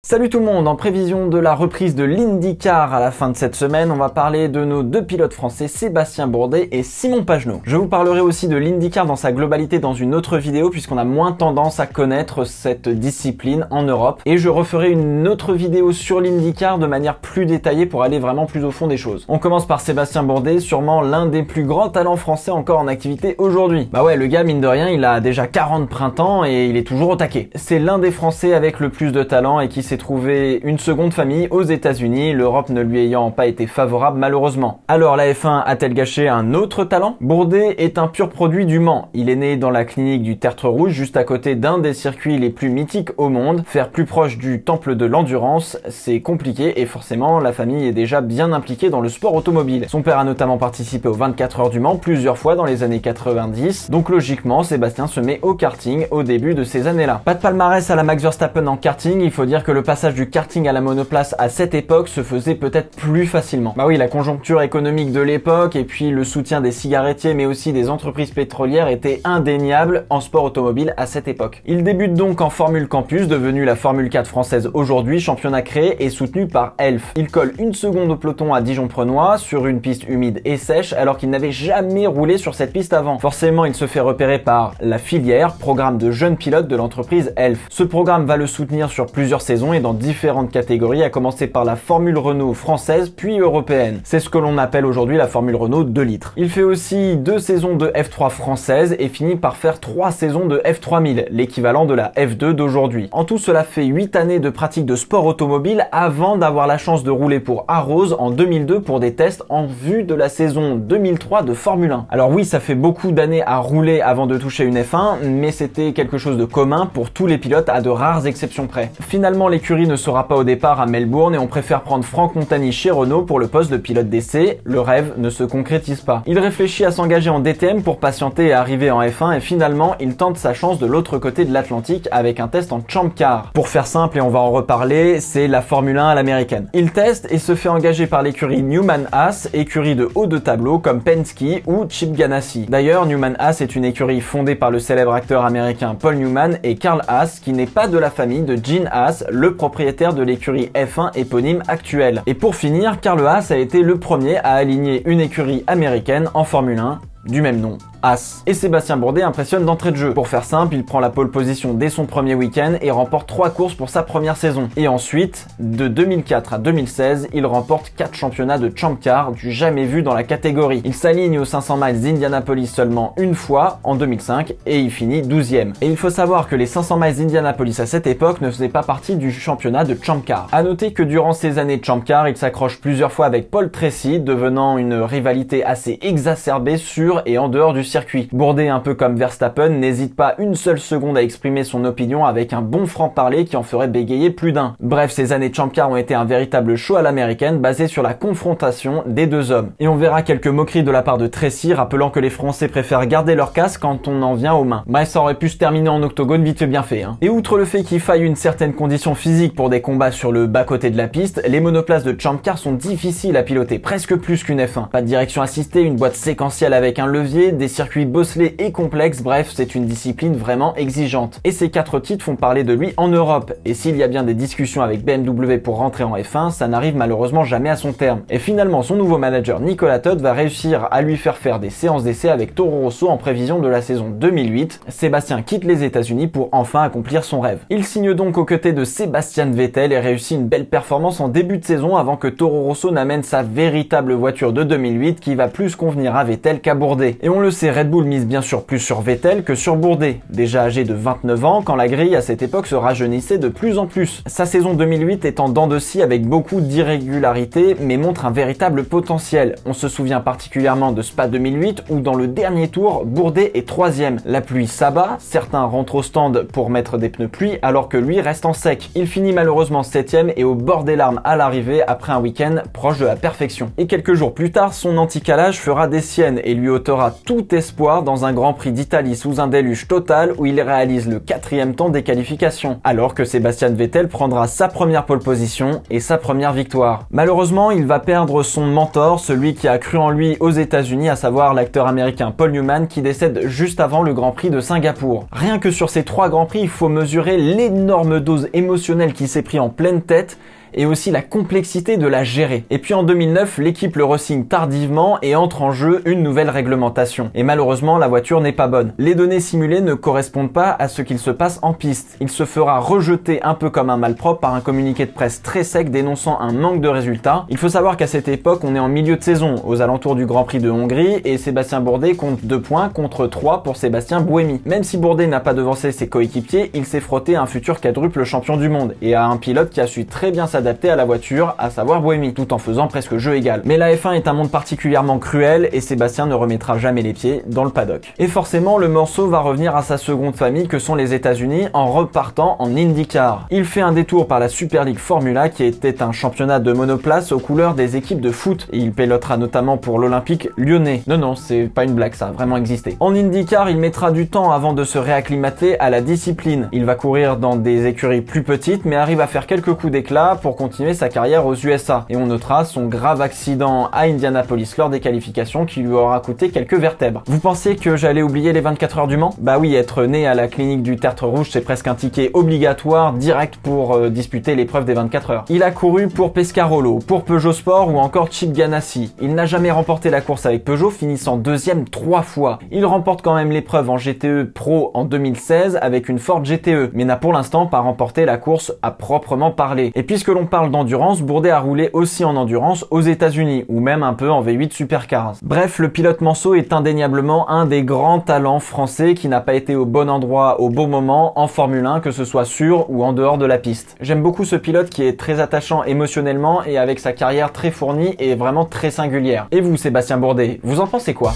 Salut tout le monde, en prévision de la reprise de l'IndyCar à la fin de cette semaine, on va parler de nos deux pilotes français, Sébastien Bourdet et Simon Pagenaud. Je vous parlerai aussi de l'IndyCar dans sa globalité dans une autre vidéo puisqu'on a moins tendance à connaître cette discipline en Europe. Et je referai une autre vidéo sur l'IndyCar de manière plus détaillée pour aller vraiment plus au fond des choses. On commence par Sébastien Bourdet, sûrement l'un des plus grands talents français encore en activité aujourd'hui. Bah ouais, le gars mine de rien, il a déjà 40 printemps et il est toujours au taquet. C'est l'un des Français avec le plus de talent et qui s'est trouvé une seconde famille aux États-Unis, l'Europe ne lui ayant pas été favorable malheureusement. Alors la F1 a-t-elle gâché un autre talent? Bourdet est un pur produit du Mans. Il est né dans la clinique du Tertre Rouge, juste à côté d'un des circuits les plus mythiques au monde. Faire plus proche du temple de l'endurance, c'est compliqué et forcément la famille est déjà bien impliquée dans le sport automobile. Son père a notamment participé aux 24 heures du Mans plusieurs fois dans les années 90, donc logiquement Sébastien se met au karting au début de ces années-là. Pas de palmarès à la Max Verstappen en karting, il faut dire que le passage du karting à la monoplace à cette époque se faisait peut-être plus facilement. Bah oui, la conjoncture économique de l'époque et puis le soutien des cigarettiers mais aussi des entreprises pétrolières était indéniable en sport automobile à cette époque. Il débute donc en Formule Campus, devenue la Formule 4 française aujourd'hui, championnat créé et soutenu par Elf. Il colle une seconde au peloton à Dijon-Prenois sur une piste humide et sèche alors qu'il n'avait jamais roulé sur cette piste avant. Forcément, il se fait repérer par la filière, programme de jeunes pilotes de l'entreprise Elf. Ce programme va le soutenir sur plusieurs saisons et dans différentes catégories, à commencer par la Formule Renault française puis européenne. C'est ce que l'on appelle aujourd'hui la Formule Renault 2 litres. Il fait aussi 2 saisons de F3 française et finit par faire 3 saisons de F3000, l'équivalent de la F2 d'aujourd'hui. En tout, cela fait 8 années de pratique de sport automobile avant d'avoir la chance de rouler pour Arrows en 2002 pour des tests en vue de la saison 2003 de Formule 1. Alors oui, ça fait beaucoup d'années à rouler avant de toucher une F1, mais c'était quelque chose de commun pour tous les pilotes à de rares exceptions près. Finalement, l'écurie ne sera pas au départ à Melbourne et on préfère prendre Franck Montagny chez Renault pour le poste de pilote d'essai. Le rêve ne se concrétise pas. Il réfléchit à s'engager en DTM pour patienter et arriver en F1 et finalement il tente sa chance de l'autre côté de l'Atlantique avec un test en Champ Car. Pour faire simple et on va en reparler, c'est la Formule 1 à l'américaine. Il teste et se fait engager par l'écurie Newman-Haas, écurie de haut de tableau comme Penske ou Chip Ganassi. D'ailleurs, Newman-Haas est une écurie fondée par le célèbre acteur américain Paul Newman et Carl Haas qui n'est pas de la famille de Gene Haas, le propriétaire de l'écurie F1 éponyme actuelle. Et pour finir, Carl Haas a été le premier à aligner une écurie américaine en Formule 1 du même nom, Haas. Et Sébastien Bourdet impressionne d'entrée de jeu. Pour faire simple, il prend la pole position dès son premier week-end et remporte 3 courses pour sa première saison. Et ensuite, de 2004 à 2016, il remporte 4 championnats de Champ Car, du jamais vu dans la catégorie. Il s'aligne aux 500 miles d'Indianapolis seulement une fois, en 2005, et il finit 12e. Et il faut savoir que les 500 miles d'Indianapolis à cette époque ne faisaient pas partie du championnat de Champ Car. A noter que durant ces années de Champ Car, il s'accroche plusieurs fois avec Paul Tracy, devenant une rivalité assez exacerbée sur et en dehors du circuit. Bourdet, un peu comme Verstappen, n'hésite pas une seule seconde à exprimer son opinion avec un bon franc-parler qui en ferait bégayer plus d'un. Bref, ces années de Champ Car ont été un véritable show à l'américaine basé sur la confrontation des deux hommes. Et on verra quelques moqueries de la part de Tracy, rappelant que les Français préfèrent garder leur casque quand on en vient aux mains. Bref, ça aurait pu se terminer en octogone vite fait bien fait, hein. Et outre le fait qu'il faille une certaine condition physique pour des combats sur le bas-côté de la piste, les monoplaces de Champ Car sont difficiles à piloter, presque plus qu'une F1. Pas de direction assistée, une boîte séquentielle avec un levier, des circuits bosselés et complexes, bref, c'est une discipline vraiment exigeante. Et ces 4 titres font parler de lui en Europe, et s'il y a bien des discussions avec BMW pour rentrer en F1, ça n'arrive malheureusement jamais à son terme. Et finalement, son nouveau manager Nicolas Todt va réussir à lui faire des séances d'essai avec Toro Rosso en prévision de la saison 2008. Sébastien quitte les États-Unis pour enfin accomplir son rêve. Il signe donc aux côtés de Sebastian Vettel et réussit une belle performance en début de saison avant que Toro Rosso n'amène sa véritable voiture de 2008 qui va plus convenir à Vettel qu'à Bourdet. Et on le sait, Red Bull mise bien sûr plus sur Vettel que sur Bourdet, déjà âgé de 29 ans quand la grille à cette époque se rajeunissait de plus en plus. Sa saison 2008 est en dents de scie avec beaucoup d'irrégularités mais montre un véritable potentiel. On se souvient particulièrement de Spa 2008 où dans le dernier tour, Bourdet est 3e. La pluie s'abat, certains rentrent au stand pour mettre des pneus pluie alors que lui reste en sec. Il finit malheureusement 7e et au bord des larmes à l'arrivée après un week-end proche de la perfection. Et quelques jours plus tard, son anti-calage fera des siennes et lui ôtera tout espoir dans un Grand Prix d'Italie sous un déluge total où il réalise le 4e temps des qualifications, alors que Sebastian Vettel prendra sa première pole position et sa première victoire. Malheureusement, il va perdre son mentor, celui qui a cru en lui aux États-Unis, à savoir l'acteur américain Paul Newman, qui décède juste avant le Grand Prix de Singapour. Rien que sur ces 3 Grands Prix, il faut mesurer l'énorme dose émotionnelle qui s'est pris en pleine tête et aussi la complexité de la gérer. Et puis en 2009, l'équipe le re-signe tardivement et entre en jeu une nouvelle réglementation. Et malheureusement, la voiture n'est pas bonne. Les données simulées ne correspondent pas à ce qu'il se passe en piste. Il se fera rejeter un peu comme un malpropre par un communiqué de presse très sec dénonçant un manque de résultats. Il faut savoir qu'à cette époque, on est en milieu de saison, aux alentours du Grand Prix de Hongrie, et Sébastien Bourdet compte 2 points contre 3 pour Sébastien Buemi. Même si Bourdet n'a pas devancé ses coéquipiers, il s'est frotté à un futur quadruple champion du monde, et à un pilote qui a su très bien s'adapter à la voiture, à savoir Buemi, tout en faisant presque jeu égal. Mais la F1 est un monde particulièrement cruel et Sébastien ne remettra jamais les pieds dans le paddock. Et forcément, le morceau va revenir à sa seconde famille que sont les États-Unis en repartant en IndyCar. Il fait un détour par la Super League Formula qui était un championnat de monoplace aux couleurs des équipes de foot et il pilotera notamment pour l'Olympique lyonnais. Non, c'est pas une blague, ça a vraiment existé. En IndyCar, il mettra du temps avant de se réacclimater à la discipline. Il va courir dans des écuries plus petites mais arrive à faire quelques coups d'éclat pour continuer sa carrière aux USA. Et on notera son grave accident à Indianapolis lors des qualifications qui lui aura coûté quelques vertèbres. Vous pensez que j'allais oublier les 24 heures du Mans? Bah oui, être né à la clinique du Tertre Rouge, c'est presque un ticket obligatoire direct pour disputer l'épreuve des 24 heures. Il a couru pour Pescarolo, pour Peugeot Sport ou encore Chip Ganassi. Il n'a jamais remporté la course avec Peugeot, finissant 2e 3 fois. Il remporte quand même l'épreuve en GTE Pro en 2016 avec une Ford GTE, mais n'a pour l'instant pas remporté la course à proprement parler. Et puisque l'on parle d'endurance, Bourdet a roulé aussi en endurance aux États-Unis ou même un peu en V8 Supercars. Bref, le pilote Manceau est indéniablement un des grands talents français qui n'a pas été au bon endroit au bon moment en Formule 1, que ce soit sur ou en dehors de la piste. J'aime beaucoup ce pilote qui est très attachant émotionnellement et avec sa carrière très fournie et vraiment très singulière. Et vous, Sébastien Bourdet, vous en pensez quoi ?